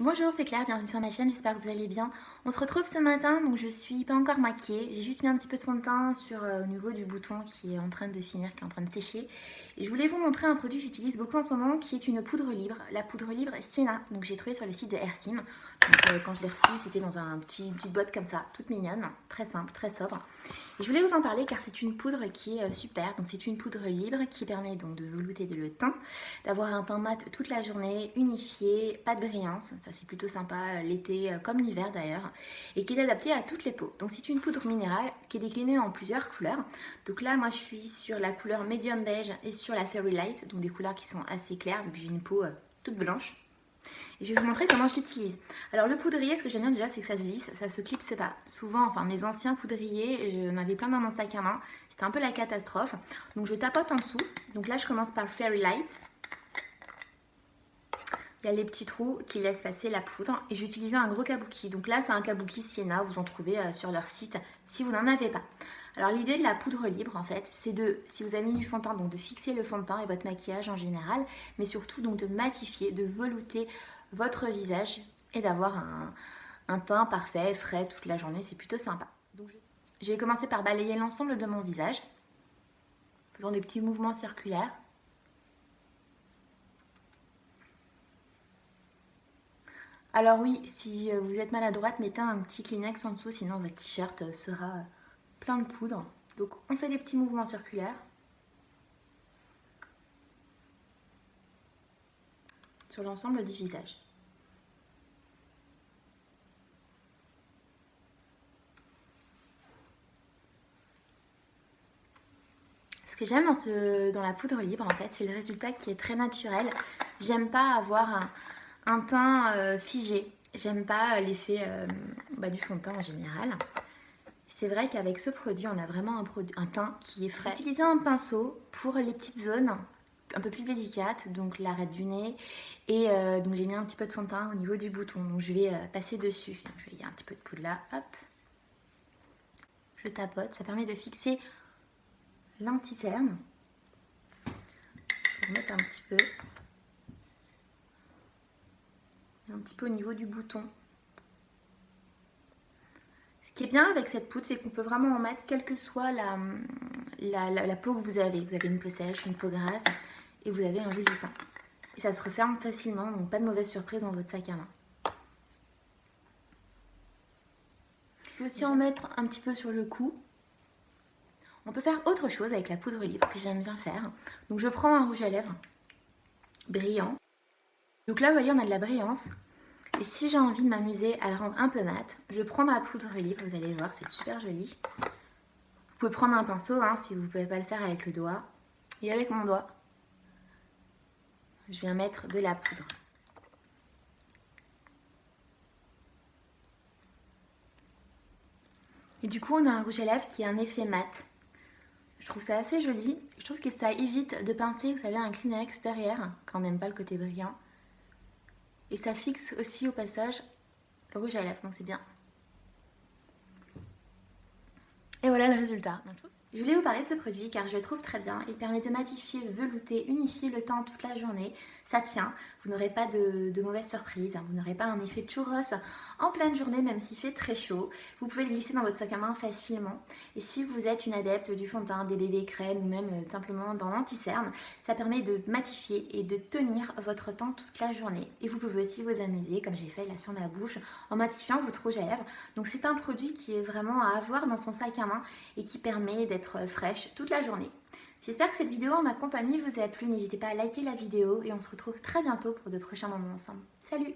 Bonjour, c'est Claire, bienvenue sur ma chaîne, j'espère que vous allez bien. On se retrouve ce matin, donc je suis pas encore maquillée. J'ai juste mis un petit peu de fond de teint au niveau du bouton qui est en train de finir, qui est en train de sécher. Et je voulais vous montrer un produit que j'utilise beaucoup en ce moment, qui est une poudre libre. La poudre libre Sienna, donc j'ai trouvé sur le site de Hersim. Donc quand je l'ai reçue, c'était dans une petite boîte comme ça, toute mignonne, très simple, très sobre. Et je voulais vous en parler car c'est une poudre qui est super. Donc c'est une poudre libre qui permet donc de velouter le teint, d'avoir un teint mat toute la journée, unifié, pas de brillance. Ça c'est plutôt sympa l'été comme l'hiver d'ailleurs. Et qui est adaptée à toutes les peaux. Donc c'est une poudre minérale qui est déclinée en plusieurs couleurs. Donc là moi je suis sur la couleur medium beige et sur la Fairy Light. Donc des couleurs qui sont assez claires vu que j'ai une peau toute blanche. Et je vais vous montrer comment je l'utilise. Alors le poudrier, ce que j'aime bien déjà, c'est que ça se visse, ça se clipse pas. Souvent, enfin mes anciens poudriers, j'en avais plein dans mon sac à main. C'était un peu la catastrophe. Donc je tapote en dessous. Donc là, je commence par le Fairy Light. Il y a les petits trous qui laissent passer la poudre. Et j'ai utilisé un gros kabuki. Donc là, c'est un kabuki Sienna. Vous en trouvez sur leur site si vous n'en avez pas. Alors l'idée de la poudre libre, en fait, c'est de, si vous avez mis du fond de teint, donc de fixer le fond de teint et votre maquillage en général. Mais surtout, donc de matifier, de velouter votre visage et d'avoir un teint parfait, frais toute la journée. C'est plutôt sympa. Donc je vais commencer par balayer l'ensemble de mon visage, faisant des petits mouvements circulaires. Alors oui, si vous êtes maladroite, mettez un petit Kleenex en dessous, sinon votre t-shirt sera plein de poudre. Donc on fait des petits mouvements circulaires sur l'ensemble du visage. Ce que j'aime dans la poudre libre, en fait, c'est le résultat qui est très naturel. J'aime pas avoir un teint figé. J'aime pas l'effet du fond de teint en général. C'est vrai qu'avec ce produit, on a vraiment un teint qui est frais. J'ai utilisé un pinceau pour les petites zones un peu plus délicates, donc l'arête du nez. Et donc j'ai mis un petit peu de fond de teint au niveau du bouton. Donc je vais passer dessus. Donc je vais y avoir un petit peu de poudre là, hop. Je tapote, ça permet de fixer l'anti-cerne. Je vais remettre un petit peu au niveau du bouton. Ce qui est bien avec cette poudre, c'est qu'on peut vraiment en mettre quelle que soit la peau que vous avez. Vous avez une peau sèche, une peau grasse et vous avez un joli teint. Et ça se referme facilement, donc pas de mauvaise surprise dans votre sac à main. Je peux aussi en mettre un petit peu sur le cou. On peut faire autre chose avec la poudre libre que j'aime bien faire. Donc je prends un rouge à lèvres brillant. Donc là, vous voyez, on a de la brillance. Et si j'ai envie de m'amuser à le rendre un peu mat, je prends ma poudre libre, vous allez voir, c'est super joli. Vous pouvez prendre un pinceau si vous ne pouvez pas le faire avec le doigt. Et avec mon doigt, je viens mettre de la poudre. Et du coup, on a un rouge à lèvres qui a un effet mat. Je trouve ça assez joli. Je trouve que ça évite de pincer, vous savez, un Kleenex derrière, quand on n'aime pas le côté brillant. Et ça fixe aussi au passage le rouge à lèvres, donc c'est bien. Et voilà le résultat. Je voulais vous parler de ce produit car je le trouve très bien. Il permet de matifier, velouter, unifier le teint toute la journée. Ça tient, vous n'aurez pas de mauvaises surprises, vous n'aurez pas un effet churros en pleine journée même s'il fait très chaud. Vous pouvez le glisser dans votre sac à main facilement. Et si vous êtes une adepte du fond de teint, des bébés crèmes ou même simplement dans l'anti-cerne, ça permet de matifier et de tenir votre teint toute la journée. Et vous pouvez aussi vous amuser, comme j'ai fait là sur ma bouche, en matifiant votre rouge à lèvres. Donc c'est un produit qui est vraiment à avoir dans son sac à main et qui permet d'être fraîche toute la journée. J'espère que cette vidéo en ma compagnie vous a plu. N'hésitez pas à liker la vidéo et on se retrouve très bientôt pour de prochains moments ensemble. Salut!